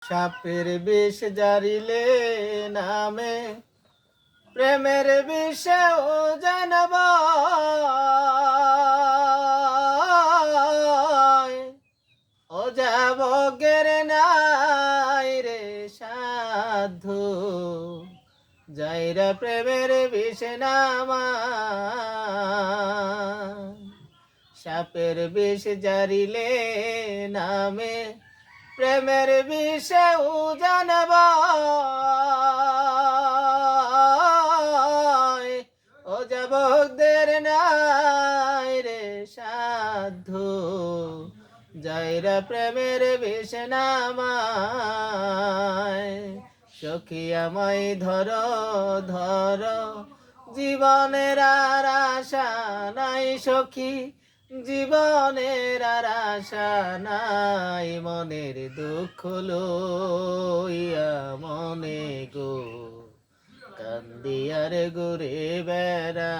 সাপের বিষ জারিলে নামে প্রেমের বিষেও জানব ও যাব গেরে নাই রে সাধু যাইরা প্রেমের বিষ নামা সাপের বিষ জারিলে নামে প্রেমের বিষেও জানব ও যাবকদের নাই রে সাধু যাইরা প্রেমের বিষ নামায় সখী আমায় ধরো ধরো জীবনের আর আশা নাই সখী জীবনের আর আশা নাই মনের দুঃখ লইয়া মনে গো কান্দিয়ার ঘুরে বেড়া